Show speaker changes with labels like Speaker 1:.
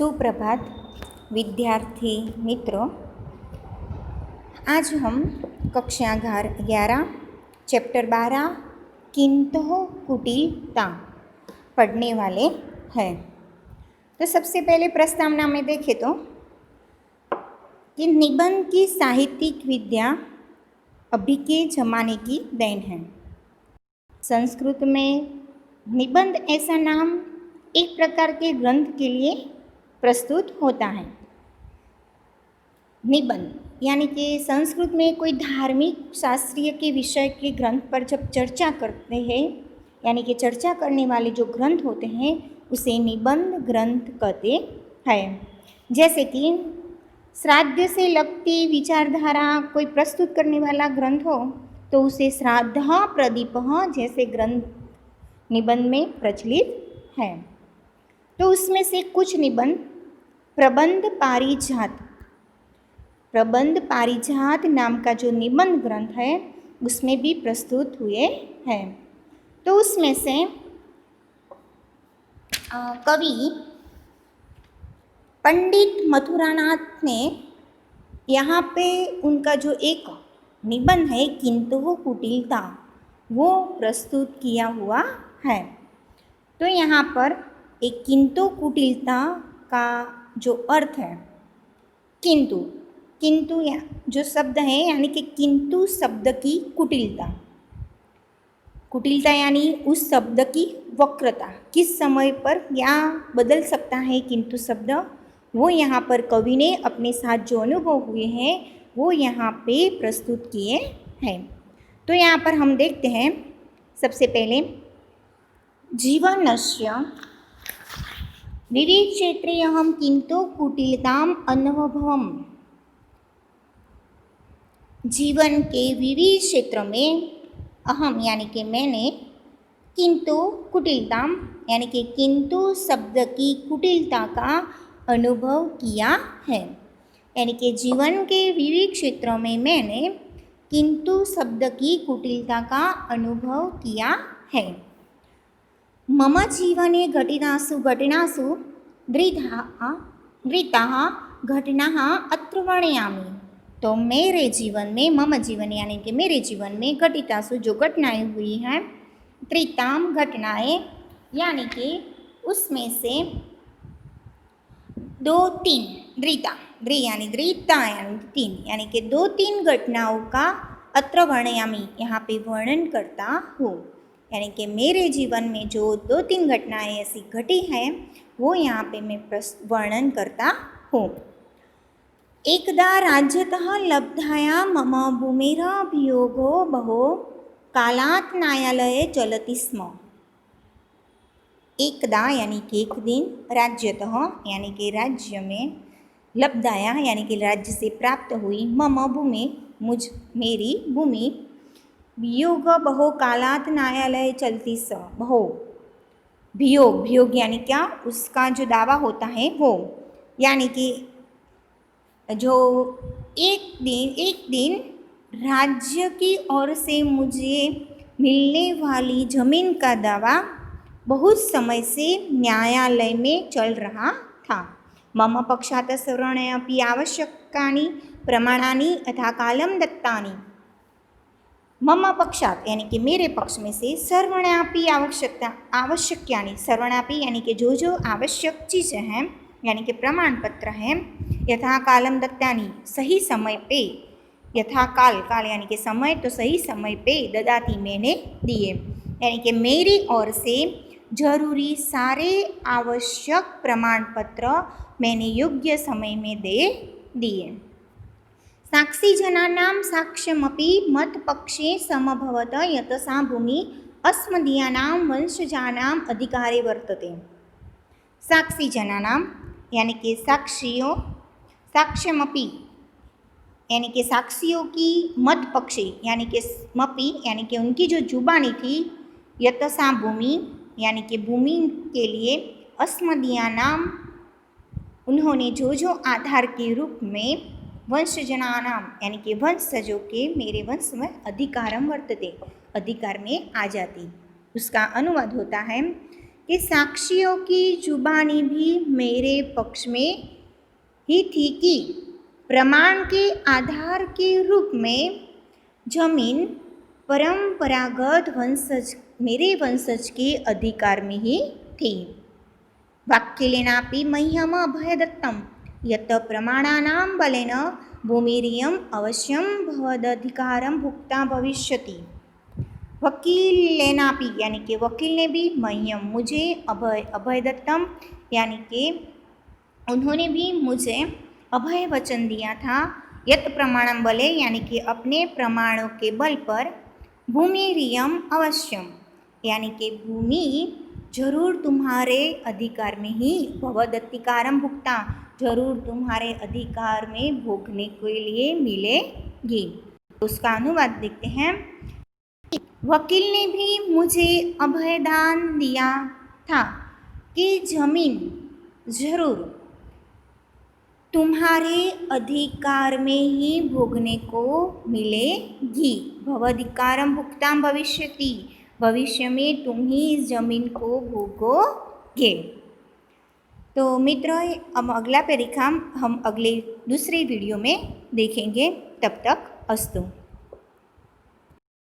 Speaker 1: सुप्रभात विद्यार्थी मित्रों। आज हम कक्षा 11 चैप्टर 12 किंतु कुटिलता पढ़ने वाले हैं। तो सबसे पहले प्रस्तावना में देखें तो कि निबंध की साहित्यिक विद्या अभी के ज़माने की देन है। संस्कृत में निबंध ऐसा नाम एक प्रकार के ग्रंथ के लिए प्रस्तुत होता है। निबंध यानी कि संस्कृत में कोई धार्मिक शास्त्रीय के विषय के ग्रंथ पर जब चर्चा करते हैं, यानी कि चर्चा करने वाले जो ग्रंथ होते हैं उसे निबंध ग्रंथ कहते हैं। जैसे कि श्राद्ध से लगती विचारधारा कोई प्रस्तुत करने वाला ग्रंथ हो तो उसे श्राद्ध प्रदीप जैसे ग्रंथ निबंध में प्रचलित है। तो उसमें से कुछ निबंध प्रबंध पारिजात नाम का जो निबंध ग्रंथ है उसमें भी प्रस्तुत हुए हैं। तो उसमें से कवि पंडित मथुरानाथ ने यहाँ पे उनका जो एक निबंध है किंतु कुटिलता वो प्रस्तुत किया हुआ है। तो यहाँ पर एक किंतु कुटिलता का जो अर्थ है, किंतु जो शब्द है यानी कि किंतु शब्द की कुटिलता यानी उस शब्द की वक्रता, किस समय पर क्या बदल सकता है किंतु शब्द, वो यहाँ पर कवि ने अपने साथ जो अनुभव हुए हैं वो यहाँ पे प्रस्तुत किए हैं। तो यहाँ पर हम देखते हैं सबसे पहले जीवनस्य विविध क्षेत्रे अहम किंतु कुटिलताम अनुभवम। जीवन के विविध क्षेत्रों में अहम यानी कि मैंने किंतु कुटिलताम यानी कि किंतु शब्द की कुटिलता का अनुभव किया है। यानी कि जीवन के विविध क्षेत्रों में मैंने किंतु शब्द की कुटिलता का अनुभव किया है। मम जीवने घटितासु दृताः घटनाः अत्र वर्णयामि। तो मेरे जीवन में, मम जीवन यानी कि मेरे जीवन में घटितासु जो घटनाएं हुई हैं, दृताम घटनाएं यानी कि उसमें से 2-3 दृता यानी 3 यानी कि 2-3 घटनाओं का अत्र वर्णयामि यहाँ पे वर्णन करता हूँ। यानी कि मेरे जीवन में जो 2-3 घटनाएं ऐसी घटी हैं वो यहाँ पे मैं वर्णन करता हूँ। एकदा राज्यतः लब्धाया मम भूमिरभियोगो बहो कालात् न्यायालये चलति स्म। एकदा यानी कि एक दिन, राज्यतः यानी कि राज्य में, लब्धाया यानी कि राज्य से प्राप्त हुई, मम भूमि मेरी भूमि, वियोग बहो कालात् न्यायालय चलती स। बहो वियोग यानी क्या, उसका जो दावा होता है वो, यानी कि जो एक दिन राज्य की ओर से मुझे मिलने वाली जमीन का दावा बहुत समय से न्यायालय में चल रहा था। मम पक्षात् सर्वाणि अपि आवश्यकानि प्रमाणानि यथा कालं दत्तानि। मम पक्षात् यानी कि मेरे पक्ष में से सर्वणापि आवश्यकानि, सर्वणापि यानी कि जो आवश्यक चीज़ें हैं यानी कि प्रमाण पत्र हैं, यथा कालम दत्तानि सही समय पे, यथा काल यानी कि समय, तो सही समय पे, ददाती मैंने दिए, यानी कि मेरी ओर से जरूरी सारे आवश्यक प्रमाण पत्र मैंने योग्य समय में दे दिए। साक्षी जनानां साक्ष्यमपि मत्पक्षे समभवत यत सा भूमि अस्मदीयानां वंशजानां अधिकारे वर्तते। साक्षी जनानां यानी कि साक्षियों, साक्ष्यमपि यानी कि साक्षियों की, मत पक्षी यानी कि मपी यानी कि उनकी जो जुबानी थी, यतसा भूमि यानी कि भूमि के लिए, अस्मदीया नाम उन्होंने जो आधार के रूप में, वंशजनानाम यानी कि वंशजों के, मेरे वंश में अधिकारम वर्तते, अधिकार में आ जाती। उसका अनुवाद होता है कि साक्षियों की जुबानी भी मेरे पक्ष में ही थी कि प्रमाण के आधार के रूप में जमीन परंपरागत वंशज मेरे वंशज के अधिकार में ही थी। वाक्यलेनापि मह्यम अभयदत्तम यत् प्रमाणानां बलेन भूमिरियम अवश्यम भवदधिकारं भुक्ता भविष्यति। वकीलेनापि यानी कि वकील ने भी मह्यम मुझे अभयदत्तम यानी कि उन्होंने भी मुझे अभय वचन दिया था। यत् प्रमाणम बले यानी कि अपने प्रमाणों के बल पर भूमिरियम अवश्यम यानी कि भूमि जरूर तुम्हारे अधिकार में ही भवदधिकारम भुक्ता जरूर तुम्हारे अधिकार में भोगने के लिए मिलेगी। उसका अनुवाद देखते हैं। वकील ने भी मुझे अभयदान दिया था कि जमीन जरूर तुम्हारे अधिकार में ही भोगने को मिलेगी। भवधिकारम भुक्ताम भविष्यति भविष्य में तुम ही इस जमीन को भोगोगे। तो मित्रों अब अगला पैराग्राफ हम अगले दूसरे वीडियो में देखेंगे। तब तक अस्तु।